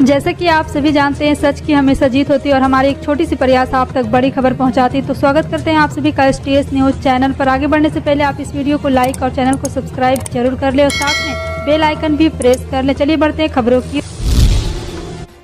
जैसा कि आप सभी जानते हैं, सच की हमेशा जीत होती है और हमारी एक छोटी सी प्रयास आप तक बड़ी खबर पहुंचाती है। तो स्वागत करते हैं आप सभी का STS न्यूज़ चैनल पर। आगे बढ़ने से पहले आप इस वीडियो को लाइक और चैनल को सब्सक्राइब जरूर कर ले और साथ में बेल आइकन भी प्रेस कर ले। चलिए बढ़ते हैं खबरों की।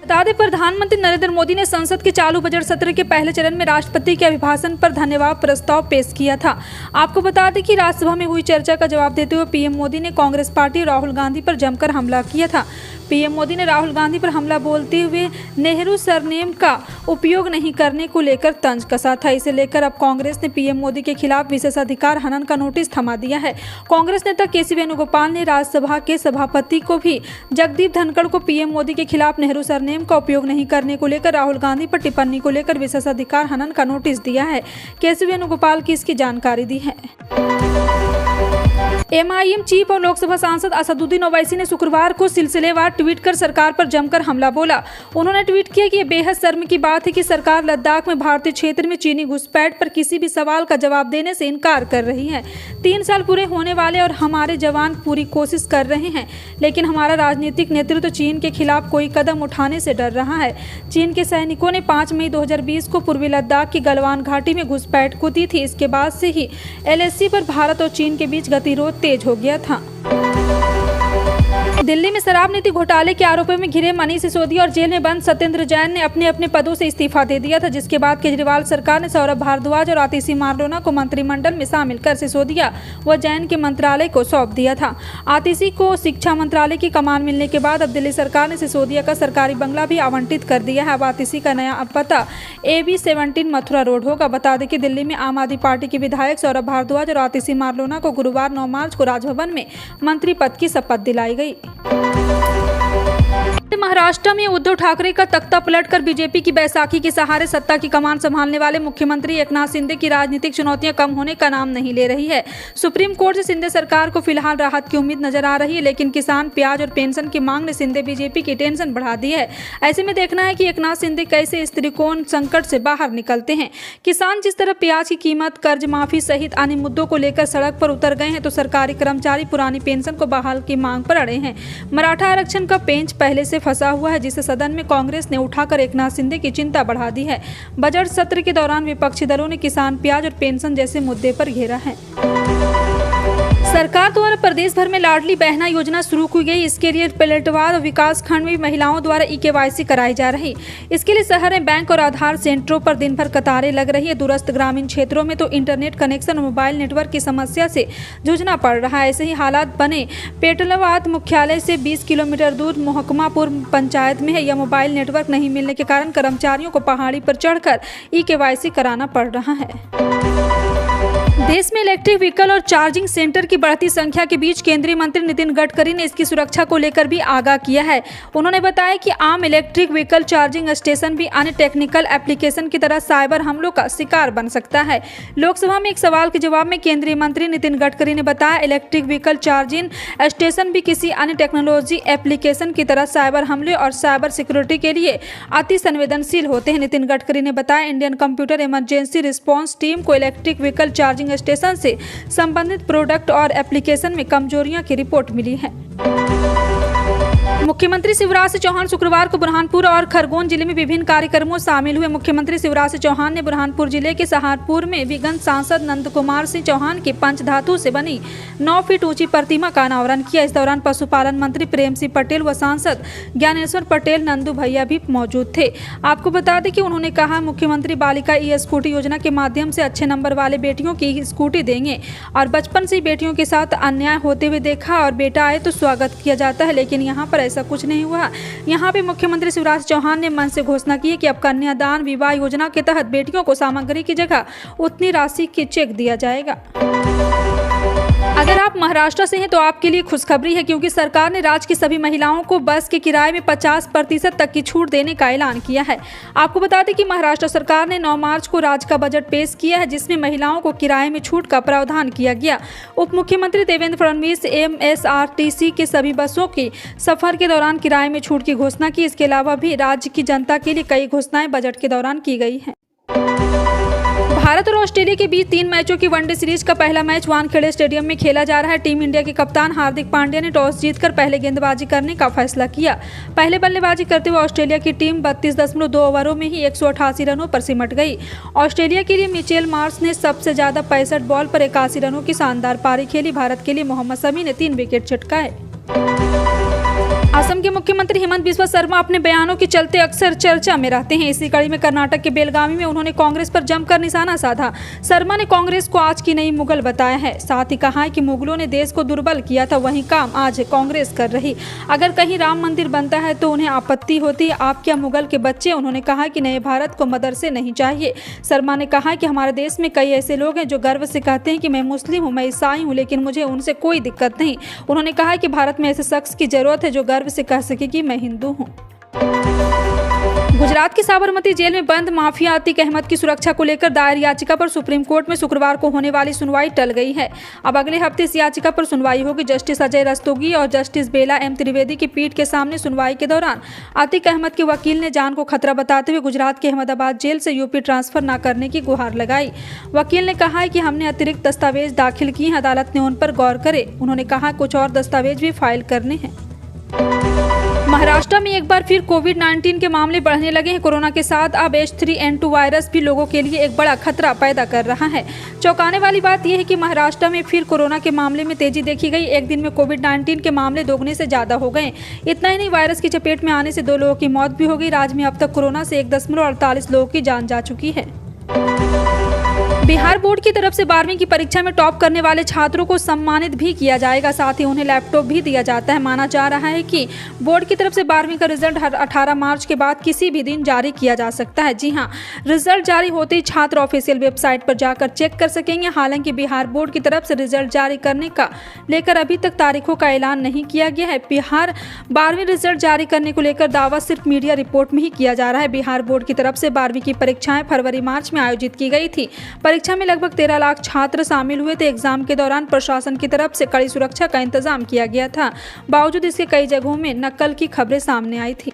बता दें, प्रधानमंत्री नरेंद्र मोदी ने संसद के चालू बजट सत्र के पहले चरण में राष्ट्रपति के अभिभाषण पर धन्यवाद प्रस्ताव पेश किया था। आपको बता दें कि राज्यसभा में हुई चर्चा का जवाब देते हुए पीएम मोदी ने कांग्रेस पार्टी राहुल गांधी पर जमकर हमला किया था। पीएम मोदी ने राहुल गांधी पर हमला बोलते हुए नेहरू सरनेम का उपयोग नहीं करने को लेकर तंज कसा था। इसे लेकर अब कांग्रेस ने पीएम मोदी के खिलाफ विशेषाधिकार हनन का नोटिस थमा दिया है। कांग्रेस नेता केसी वेणुगोपाल ने राज्यसभा के सभापति को भी जगदीप धनखड़ को पीएम मोदी के खिलाफ नेहरू सरनेम का उपयोग नहीं करने को लेकर राहुल गांधी पर टिप्पणी को लेकर विशेषाधिकार हनन का नोटिस दिया है। केसी वेणुगोपाल की इसकी जानकारी दी है। MIM चीफ और लोकसभा सांसद असदुद्दीन ओवैसी ने शुक्रवार को सिलसिलेवार ट्वीट कर सरकार पर जमकर हमला बोला। उन्होंने ट्वीट किया कि यह बेहद शर्म की बात है कि सरकार लद्दाख में भारतीय क्षेत्र में चीनी घुसपैठ पर किसी भी सवाल का जवाब देने से इनकार कर रही है। 3 साल पूरे होने वाले और हमारे जवान पूरी कोशिश कर रहे हैं, लेकिन हमारा राजनीतिक नेतृत्व चीन के खिलाफ कोई कदम उठाने से डर रहा है। चीन के सैनिकों ने 5 मई 2020 को पूर्वी लद्दाख की गलवान घाटी में घुसपैठ को दी थी। इसके बाद से ही LAC पर भारत और चीन के बीच गतिरोध तेज हो गया था। दिल्ली में शराब नीति घोटाले के आरोपों में घिरे मनीष सिसोदिया और जेल में बंद सत्येंद्र जैन ने अपने अपने पदों से इस्तीफा दे दिया था, जिसके बाद केजरीवाल सरकार ने सौरभ भारद्वाज और आतिशी मार्लोना को मंत्रिमंडल में शामिल कर सिसोदिया व जैन के मंत्रालय को सौंप दिया था। आतिशी को शिक्षा मंत्रालय की कमान मिलने के बाद अब दिल्ली सरकार ने सिसोदिया का सरकारी बंगला भी आवंटित कर दिया है। अब आतिशी का नया पता AB 17 मथुरा रोड होगा। बता दें कि दिल्ली में आम आदमी पार्टी के विधायक सौरभ भारद्वाज और आतिशी मार्लोना को गुरुवार 9 मार्च को राजभवन में मंत्री पद की शपथ दिलाई गई। महाराष्ट्र में उद्धव ठाकरे का तख्ता पलटकर बीजेपी की बैसाखी के सहारे सत्ता की कमान संभालने वाले मुख्यमंत्री एकनाथ शिंदे की राजनीतिक चुनौतियां कम होने का नाम नहीं ले रही है। सुप्रीम कोर्ट से शिंदे सरकार को फिलहाल राहत की उम्मीद नजर आ रही है, लेकिन किसान, प्याज और पेंशन की मांग ने शिंदे बीजेपी की टेंशन बढ़ा दी है। ऐसे में देखना है कि एकनाथ शिंदे कैसे इस त्रिकोण संकट से बाहर निकलते हैं। किसान जिस तरह प्याज की कीमत, कर्ज माफी सहित अन्य मुद्दों को लेकर सड़क पर उतर गए हैं, तो सरकारी कर्मचारी पुरानी पेंशन को बहाल की मांग पर अड़े हैं। मराठा आरक्षण का पेंच पहले से फंसा हुआ है, जिसे सदन में कांग्रेस ने उठाकर एकनाथ शिंदे की चिंता बढ़ा दी है। बजट सत्र के दौरान विपक्षी दलों ने किसान, प्याज और पेंशन जैसे मुद्दे पर घेरा है। सरकार द्वारा प्रदेश भर में लाडली बहना योजना शुरू की गई। इसके लिए पलटवार और विकास खंड में महिलाओं द्वारा eKYC कराई जा रही। इसके लिए शहर में बैंक और आधार सेंटरों पर दिन भर कतारें लग रही है। दूरस्थ ग्रामीण क्षेत्रों में तो इंटरनेट कनेक्शन और मोबाइल नेटवर्क की समस्या से जूझना पड़ रहा है। ऐसे ही हालात बने पेटलावाद मुख्यालय से 20 किलोमीटर दूर मोहकमापुर पंचायत में है। यह मोबाइल नेटवर्क नहीं मिलने के कारण कर्मचारियों को पहाड़ी पर चढ़कर eKYC कराना पड़ रहा है। देश में इलेक्ट्रिक व्हीकल और चार्जिंग सेंटर की बढ़ती संख्या के बीच केंद्रीय मंत्री नितिन गडकरी ने इसकी सुरक्षा को लेकर भी आगाह किया है। उन्होंने बताया कि आम इलेक्ट्रिक व्हीकल चार्जिंग स्टेशन भी अन्य टेक्निकल एप्लीकेशन की तरह साइबर हमलों का शिकार बन सकता है। लोकसभा में एक सवाल के जवाब में केंद्रीय मंत्री नितिन गडकरी ने बताया, इलेक्ट्रिक व्हीकल चार्जिंग स्टेशन भी किसी अन्य टेक्नोलॉजी एप्लीकेशन की तरह साइबर हमले और साइबर सिक्योरिटी के लिए अति संवेदनशील होते हैं। नितिन गडकरी ने बताया, Indian computer emergency response team को इलेक्ट्रिक व्हीकल चार्जिंग स्टेशन से संबंधित प्रोडक्ट और एप्लीकेशन में कमजोरियों की रिपोर्ट मिली है। मुख्यमंत्री शिवराज सिंह चौहान शुक्रवार को बुरहानपुर और खरगोन जिले में विभिन्न कार्यक्रमों में शामिल हुए। मुख्यमंत्री शिवराज सिंह चौहान ने बुरहानपुर जिले के सहारनपुर में विगत सांसद नंद कुमार सिंह चौहान की पंचधातु से बनी 9 फीट ऊंची प्रतिमा का अनावरण किया। इस दौरान पशुपालन मंत्री प्रेम सिंह पटेल व सांसद ज्ञानेश्वर पटेल नंदू भैया भी मौजूद थे। आपको बता दें कि उन्होंने कहा, मुख्यमंत्री बालिका स्कूटी योजना के माध्यम से अच्छे नंबर वाले बेटियों की स्कूटी देंगे और बचपन से ही बेटियों के साथ अन्याय होते हुए देखा और बेटा आए तो स्वागत किया जाता है, लेकिन यहाँ पर ऐसा कुछ नहीं हुआ। यहाँ पे मुख्यमंत्री शिवराज चौहान ने मन से घोषणा की है कि अब कन्यादान विवाह योजना के तहत बेटियों को सामग्री की जगह उतनी राशि की चेक दिया जाएगा। अगर आप महाराष्ट्र से हैं तो आपके लिए खुशखबरी है, क्योंकि सरकार ने राज्य की सभी महिलाओं को बस के किराए में 50% तक की छूट देने का ऐलान किया है। आपको बता दें कि महाराष्ट्र सरकार ने 9 मार्च को राज्य का बजट पेश किया है, जिसमें महिलाओं को किराए में छूट का प्रावधान किया गया। उप मुख्यमंत्री देवेंद्र फडणवीस MSRTC के सभी बसों की सफर के दौरान किराए में छूट की घोषणा की। इसके अलावा भी राज्य की जनता के लिए कई घोषणाएं बजट के दौरान की गई हैं। भारत और ऑस्ट्रेलिया के बीच 3 मैचों की वनडे सीरीज का पहला मैच वानखेड़े स्टेडियम में खेला जा रहा है। टीम इंडिया के कप्तान हार्दिक पांड्या ने टॉस जीतकर पहले गेंदबाजी करने का फैसला किया। पहले बल्लेबाजी करते हुए ऑस्ट्रेलिया की टीम 32.2 ओवरों में ही 188 रनों पर सिमट गई। ऑस्ट्रेलिया के लिए मिचेल मार्श ने सबसे ज्यादा 65 बॉल पर 81 रनों की शानदार पारी खेली। भारत के लिए मोहम्मद शमी ने 3 विकेट चटकाए। असम के मुख्यमंत्री हेमंत बिस्वा शर्मा अपने बयानों के चलते अक्सर चर्चा में रहते हैं। इसी कड़ी में कर्नाटक के बेलगावी में उन्होंने कांग्रेस पर जमकर निशाना साधा। शर्मा ने कांग्रेस को आज की नई मुगल बताया है। साथ ही कहा है कि मुगलों ने देश को दुर्बल किया था, वही काम आज कांग्रेस कर रही। अगर कहीं राम मंदिर बनता है तो उन्हें आपत्ति होती। आप क्या मुगल के बच्चे? उन्होंने कहा कि नए भारत को मदरसे नहीं चाहिए। शर्मा ने कहा कि हमारे देश में कई ऐसे लोग हैं जो गर्व से कहते हैं कि मैं मुस्लिम हूँ, मैं ईसाई हूँ, लेकिन मुझे उनसे कोई दिक्कत नहीं। उन्होंने कहा कि भारत में ऐसे शख्स की जरूरत है जो गर्व से कह सके कि मैं हिंदू हूं। गुजरात की साबरमती जेल में बंद माफिया अतीक अहमद की सुरक्षा को लेकर दायर याचिका पर सुप्रीम कोर्ट में शुक्रवार को होने वाली सुनवाई टल गई है। अब अगले हफ्ते इस याचिका पर सुनवाई होगी। जस्टिस अजय रस्तोगी और जस्टिस बेला एम त्रिवेदी की पीठ के सामने सुनवाई के दौरान अतीक अहमद के वकील ने जान को खतरा बताते हुए गुजरात के अहमदाबाद जेल से यूपी ट्रांसफर न करने की गुहार लगाई। वकील ने कहा है कि हमने अतिरिक्त दस्तावेज दाखिल किए हैं, अदालत ने उन पर गौर करे। उन्होंने कहा कुछ और दस्तावेज भी फाइल करने हैं। महाराष्ट्र में एक बार फिर कोविड-19 के मामले बढ़ने लगे हैं। कोरोना के साथ अब H3N2 वायरस भी लोगों के लिए एक बड़ा खतरा पैदा कर रहा है। चौंकाने वाली बात यह है कि महाराष्ट्र में फिर कोरोना के मामले में तेजी देखी गई। एक दिन में कोविड-19 के मामले दोगुने से ज्यादा हो गए। इतना ही नहीं, वायरस की चपेट में आने से 2 लोगों की मौत भी हो गई। राज्य में अब तक कोरोना से 1.48 लोगों की जान जा चुकी है। बिहार बोर्ड की तरफ से 12वीं की परीक्षा में टॉप करने वाले छात्रों को सम्मानित भी किया जाएगा। साथ ही उन्हें लैपटॉप भी दिया जाता है। माना जा रहा है कि बोर्ड की तरफ से 12वीं का रिजल्ट 18 मार्च के बाद किसी भी दिन जारी किया जा सकता है। जी हां, रिजल्ट जारी होते ही छात्र ऑफिशियल वेबसाइट पर जाकर चेक कर सकेंगे। हालांकि बिहार बोर्ड की तरफ से रिजल्ट जारी करने का लेकर अभी तक तारीखों का ऐलान नहीं किया गया है। बिहार 12वीं रिजल्ट जारी करने को लेकर दावा सिर्फ मीडिया रिपोर्ट में ही किया जा रहा है। बिहार बोर्ड की तरफ से 12वीं की परीक्षाएं फरवरी-मार्च में आयोजित की गई थी। परीक्षा में लगभग 13 लाख छात्र शामिल हुए थे। एग्जाम के दौरान प्रशासन की तरफ से कड़ी सुरक्षा का इंतजाम किया गया था। बावजूद इसके कई जगहों में नकल की खबरें सामने आई थी।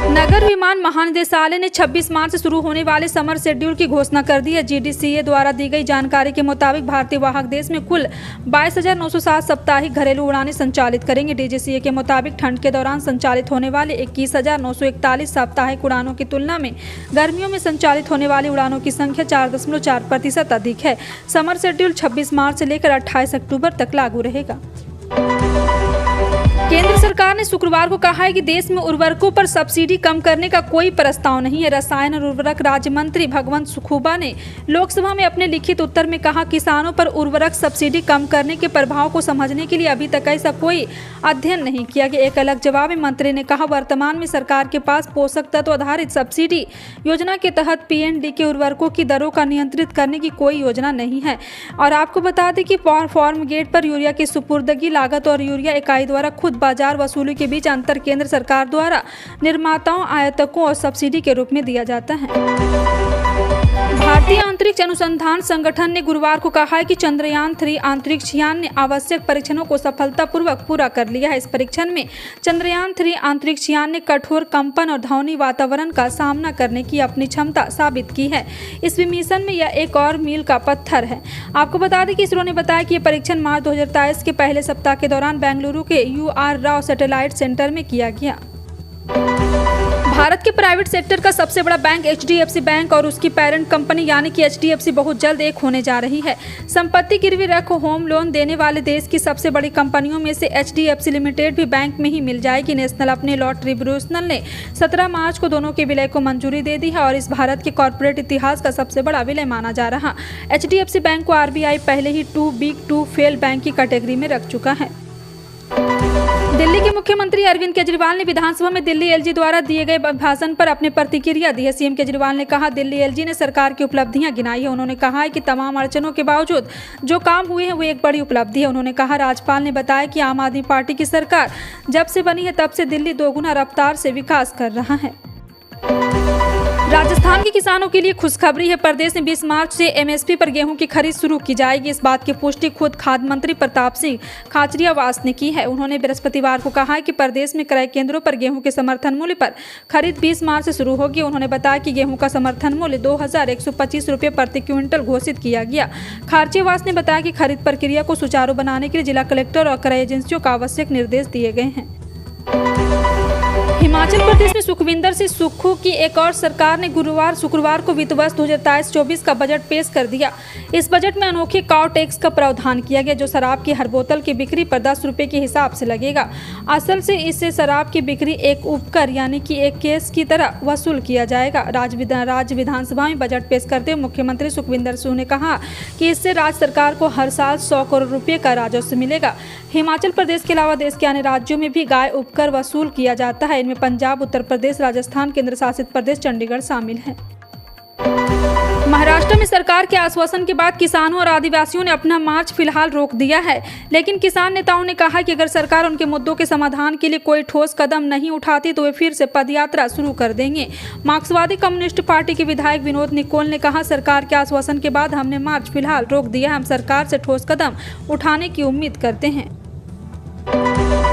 नगर विमान महानिदेशालय ने 26 मार्च से शुरू होने वाले समर शेड्यूल की घोषणा कर दी है। GDCA द्वारा दी गई जानकारी के मुताबिक भारतीय वाहक देश में कुल 22,907 साप्ताहिक घरेलू उड़ानें संचालित करेंगे। DGCA के मुताबिक ठंड के दौरान संचालित होने वाले 21,941 साप्ताहिक उड़ानों की तुलना में गर्मियों में संचालित होने वाली उड़ानों की संख्या 4.4% अधिक है। समर शेड्यूल 26 मार्च से लेकर 28 अक्टूबर तक लागू रहेगा। केंद्र सरकार ने शुक्रवार को कहा है कि देश में उर्वरकों पर सब्सिडी कम करने का कोई प्रस्ताव नहीं है। रसायन और उर्वरक राज्य मंत्री भगवंत सुखुबा ने लोकसभा में अपने लिखित उत्तर में कहा, किसानों पर उर्वरक सब्सिडी कम करने के प्रभाव को समझने के लिए अभी तक ऐसा कोई अध्ययन नहीं किया गया। एक अलग जवाब में मंत्री ने कहा, वर्तमान में सरकार के पास पोषक तत्व आधारित सब्सिडी योजना के तहत PND के उर्वरकों की दरों का नियंत्रित करने की कोई योजना नहीं है। और आपको बता दें कि फार्म गेट पर यूरिया की सुपुर्दगी लागत और यूरिया इकाई द्वारा खुद बाजार वसूली के बीच अंतर केंद्र सरकार द्वारा निर्माताओं, आयातकों और सब्सिडी के रूप में दिया जाता है। भारतीय अंतरिक्ष अनुसंधान संगठन ने गुरुवार को कहा है कि चंद्रयान 3 अंतरिक्ष यान ने आवश्यक परीक्षणों को सफलतापूर्वक पूरा कर लिया है। इस परीक्षण में चंद्रयान 3 अंतरिक्ष यान ने कठोर कंपन और ध्वनि वातावरण का सामना करने की अपनी क्षमता साबित की है। इस मिशन में यह एक और मील का पत्थर है। आपको बता दें कि इसरो ने बताया कि यह परीक्षण मार्च 2023 के पहले सप्ताह के दौरान बेंगलुरु के UR राव सैटेलाइट सेंटर में किया गया। भारत के प्राइवेट सेक्टर का सबसे बड़ा बैंक HDFC बैंक और उसकी पेरेंट कंपनी यानी कि HDFC बहुत जल्द एक होने जा रही है। संपत्ति गिरवी रख होम लोन देने वाले देश की सबसे बड़ी कंपनियों में से HDFC लिमिटेड भी बैंक में ही मिल जाएगी। नेशनल अपने लॉ ट्रिब्यूनल ने 17 मार्च को दोनों के विलय को मंजूरी दे दी है और इस भारत के कॉर्पोरेट इतिहास का सबसे बड़ा विलय माना जा रहा। HDFC बैंक को RBI पहले ही too big to fail bank की कैटेगरी में रख चुका है। दिल्ली के मुख्यमंत्री अरविंद केजरीवाल ने विधानसभा में दिल्ली LG द्वारा दिए गए भाषण पर अपनी प्रतिक्रिया दी है। CM केजरीवाल ने कहा, दिल्ली LG ने सरकार की उपलब्धियां गिनाई है। उन्होंने कहा है कि तमाम अड़चनों के बावजूद जो काम हुए हैं वो एक बड़ी उपलब्धि है। उन्होंने कहा, राज्यपाल ने बताया कि आम आदमी पार्टी की सरकार जब से बनी है तब से दिल्ली दोगुना रफ्तार से विकास कर रहा है। राजस्थान के किसानों के लिए खुशखबरी है। प्रदेश में 20 मार्च से एमएसपी पर गेहूं की खरीद शुरू की जाएगी। इस बात की पुष्टि खुद खाद्य मंत्री प्रताप सिंह खाचरियावास ने की है। उन्होंने बृहस्पतिवार को कहा है कि प्रदेश में क्रय केंद्रों पर गेहूं के समर्थन मूल्य पर खरीद 20 मार्च से शुरू होगी। उन्होंने बताया कि गेहूं का समर्थन मूल्य 2125 रुपये प्रति क्विंटल घोषित किया गया। खाचरियावास ने बताया कि खरीद प्रक्रिया को सुचारू बनाने के लिए जिला कलेक्टर और क्रय एजेंसियों को आवश्यक निर्देश दिए गए हैं। हिमाचल प्रदेश में सुखविंदर सिंह सुक्खू की एक और सरकार ने शुक्रवार को वित्त वर्ष 2023-24 का बजट पेश कर दिया। इस बजट में अनोखे काउ टैक्स का प्रावधान किया गया, जो शराब की हर बोतल की बिक्री पर 10 रुपये के हिसाब से लगेगा। असल से इससे शराब की बिक्री एक उपकर यानी कि एक केस की तरह वसूल किया जाएगा। राज्य विधानसभा में बजट पेश करते हुए मुख्यमंत्री सुखविंदर सिंह ने कहा कि इससे राज्य सरकार को हर साल 100 करोड़ रुपये का राजस्व मिलेगा। हिमाचल प्रदेश के अलावा देश के अन्य राज्यों में भी गाय उपकर वसूल किया जाता है। इनमें पंजाब, उत्तर प्रदेश, राजस्थान, केंद्र शासित प्रदेश, चंडीगढ़ शामिल है। महाराष्ट्र में सरकार के आश्वासन के बाद किसानों और आदिवासियों ने अपना मार्च फिलहाल रोक दिया है, लेकिन किसान नेताओं ने कहा कि अगर सरकार उनके मुद्दों के समाधान के लिए कोई ठोस कदम नहीं उठाती तो वे फिर से पदयात्रा शुरू कर देंगे। मार्क्सवादी कम्युनिस्ट पार्टी के विधायक विनोद निकोल ने कहा, सरकार के आश्वासन के बाद हमने मार्च फिलहाल रोक दिया है। हम सरकार से ठोस कदम उठाने की उम्मीद करते हैं।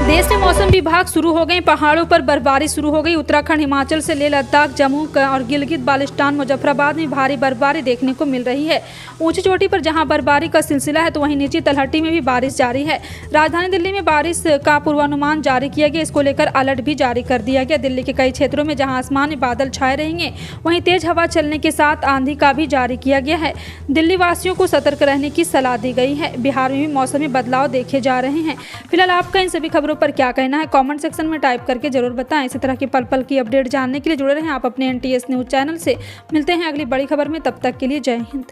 देश में मौसम विभाग शुरू हो गए। पहाड़ों पर बर्फबारी शुरू हो गई। उत्तराखंड, हिमाचल से लेह लद्दाख, जम्मू और गिलगित बाल्टिस्तान, मुजफ्फराबाद में भारी बर्फबारी देखने को मिल रही है। ऊंची चोटी पर जहां बर्फबारी का सिलसिला है तो वहीं नीची तलहटी में भी बारिश जारी है। राजधानी दिल्ली में बारिश का पूर्वानुमान जारी किया गया। इसको लेकर अलर्ट भी जारी कर दिया गया। दिल्ली के कई क्षेत्रों में जहाँ आसमान में बादल छाए रहेंगे, वहीं तेज हवा चलने के साथ आंधी का भी जारी किया गया है। दिल्ली वासियों को सतर्क रहने की सलाह दी गई है। बिहार में भी मौसम में बदलाव देखे जा रहे हैं। फिलहाल आपका इन सभी खबरों पर क्या कहना है, कमेंट सेक्शन में टाइप करके जरूर बताएं। इसी तरह की पल पल की अपडेट जानने के लिए जुड़े रहें आप अपने NTS न्यूज़ चैनल से। मिलते हैं अगली बड़ी खबर में, तब तक के लिए जय हिंद।